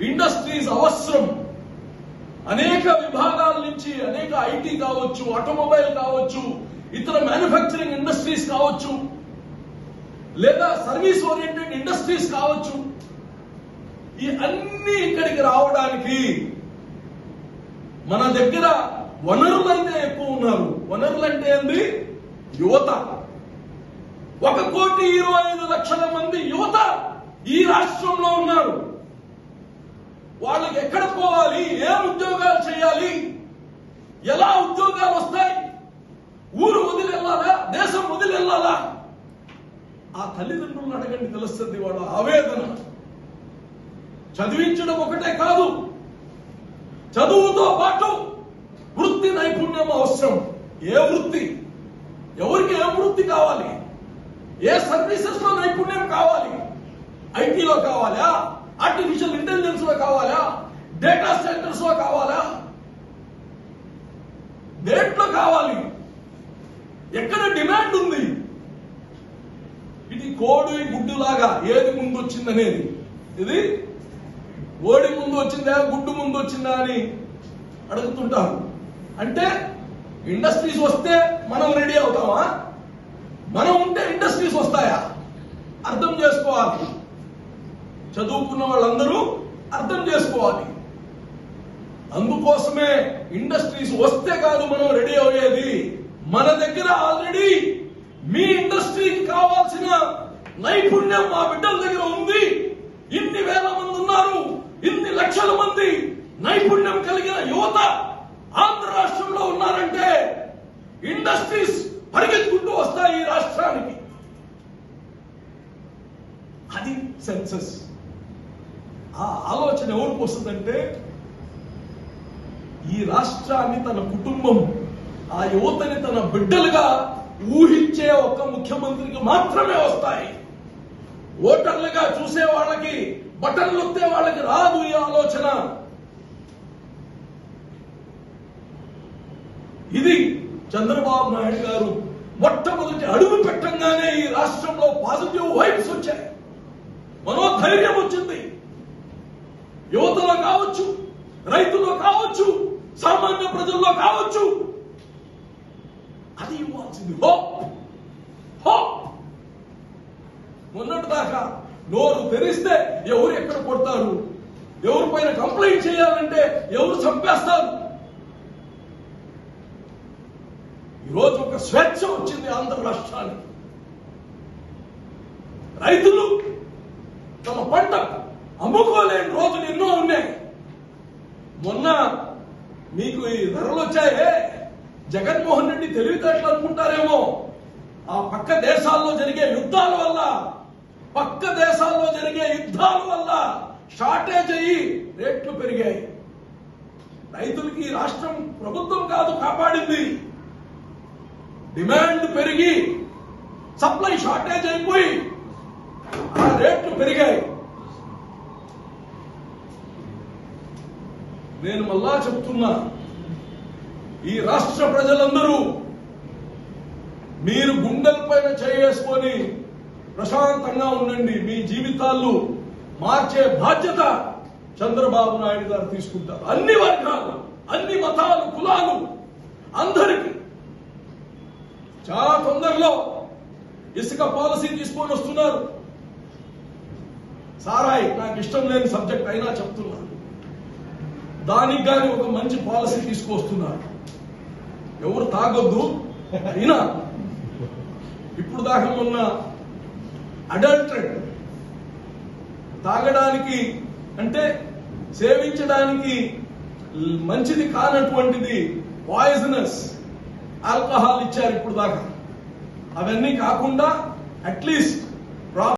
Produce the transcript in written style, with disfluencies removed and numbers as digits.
Industries అవసరం. అనేక విభాగాల నుంచి, అనేక ఐటీ కావచ్చు, ఆటోమొబైల్ కావచ్చు, ఇతర మ్యానుఫ్యాక్చరింగ్ ఇండస్ట్రీస్ కావచ్చు, లేదా సర్వీస్ ఓరియంటెడ్ ఇండస్ట్రీస్ కావచ్చు, ఈ అన్ని ఇక్కడికి రావడానికి మన దగ్గర వనరులైతే ఎక్కువ ఉన్నారు. వనరులంటే ఏంది? యువత. 1,25,00,000 మంది యువత ఈ రాష్ట్రంలో ఉన్నారు. వాళ్ళకి ఎక్కడ పోవాలి, ఏం ఉద్యోగాలు చేయాలి, ఎలా ఉద్యోగాలు వస్తాయి, ఊరు వదిలి వెళ్ళాలా, దేశం వదిలి వెళ్ళాలా? ఆ తల్లిదండ్రులను అడగండి, తెలుస్తుంది వాళ్ళ ఆవేదన. చదివించడం ఒకటే కాదు, చదువుతో పాటు వృత్తి నైపుణ్యం అవసరం. ఏ వృత్తి, ఎవరికి ఏ వృత్తి కావాలి, ఏ సర్వీసెస్ లో నైపుణ్యం కావాలి? ఐటీలో కావాలా, ఆర్టిఫిషియల్ ఇంటెలిజెన్స్ లో కావాలా, డేటా సెంటర్స్ లో కావాలా, దేంట్లో కావాలి, ఎక్కడ డిమాండ్ ఉంది? ఇది కోడి గుడ్డు లాగా ఏది ముందు వచ్చిందనేది. ఇది కోడి ముందు వచ్చిందా, గుడ్డు ముందు వచ్చిందా అని అడుగుతుంటారు. అంటే ఇండస్ట్రీస్ వస్తే మనం రెడీ అవుతామా? మనం ఉంటే ఇండస్ట్రీస్ వస్తాయా? అర్థం చేసుకోవాలి. చదువుకున్న వాళ్ళందరూ అర్థం చేసుకోవాలి. అందుకోసమే ఇండస్ట్రీస్ వస్తే కాదు మనం రెడీ అయ్యేది. మన దగ్గర ఆల్రెడీ మీ ఇండస్ట్రీకి కావాల్సిన నైపుణ్యం మా బిడ్డల దగ్గర ఉంది. ఇన్ని వేల మంది ఉన్నారు, ఇన్ని లక్షల మంది నైపుణ్యం కలిగిన యువత ఆంధ్ర రాష్ట్రంలో ఉన్నారంటే ఇండస్ట్రీస్ పరిగెత్తుకుంటూ వస్తాయి ఈ రాష్ట్రానికి. అది సెన్సస్. ఆ ఆలోచన ఎవరికి వస్తుందంటే ఈ రాష్ట్రాన్ని తన కుటుంబం, ఆ యువతని తన బిడ్డలుగా ఊహించే ఒక్క ముఖ్యమంత్రికి మాత్రమే వస్తాయి. ఓటర్లుగా చూసే వాళ్ళకి, బటన్లు నొక్కే వాళ్ళకి రాదు ఈ ఆలోచన. ఇది చంద్రబాబు నాయుడు గారు మొట్టమొదటి అడుగు పెట్టంగానే ఈ రాష్ట్రంలో పాజిటివ్ వైబ్స్ వచ్చాయి, మనోధైర్యం వచ్చింది. యువతలో కావచ్చు, రైతుల్లో కావచ్చు, సామాన్య ప్రజల్లో కావచ్చు. అది ఇవ్వాల్సింది హోప్. హోప్. మొన్నటి దాకా నోరు తెరిస్తే ఎవరు ఎక్కడ కొడతారు, ఎవరిపైన కంప్లైంట్ చేయాలంటే ఎవరు చంపేస్తారు. ఈరోజు ఒక స్వేచ్ఛ వచ్చింది ఆంధ్ర రాష్ట్రానికి. రైతులు తమ పంట అమ్ముకోలేని రోజులు ఎన్నో ఉన్నాయి. మొన్న మీకు ఈ ధరలు వచ్చాయే, జగన్మోహన్ రెడ్డి తెలివితేటలు అనుకుంటారేమో. ఆ పక్క దేశాల్లో జరిగే యుద్ధాల వల్ల షార్టేజ్ అయ్యి రేట్లు పెరిగాయి. రైతులకి రాష్ట్రం, ప్రభుత్వం కాదు కాపాడింది. డిమాండ్ పెరిగి సప్లై షార్టేజ్ అయిపోయి ఆ రేట్లు పెరిగాయి. నేను మళ్ళా చెప్తున్నా, ఈ రాష్ట్ర ప్రజలందరూ మీరు గుండెలపైన చేసుకొని ప్రశాంతంగా ఉండండి. మీ జీవితాలు మార్చే బాధ్యత చంద్రబాబు నాయుడు గారు తీసుకుంటారు. అన్ని వర్గాలు, అన్ని మతాలు, కులాలు, అందరికీ. చాలా తొందరలో ఇసుక పాలసీ తీసుకొని వస్తున్నారు. సారాయి నాకు ఇష్టం లేని సబ్జెక్ట్ అయినా చెప్తున్నా, దానికి గాని ఒక మంచి పాలసీ తీసుకొస్తున్నారు. ఎవరు తాగొద్దు అయినా ఇప్పుడు దాకా ఉన్న అడల్టరేట్, తాగడానికి అంటే సేవించడానికి మంచిది కానటువంటిది, పాయిజనస్ ఆల్కహాల్ ఇచ్చారు ఇప్పుడు దాకా. అవన్నీ కాకుండా అట్లీస్ట్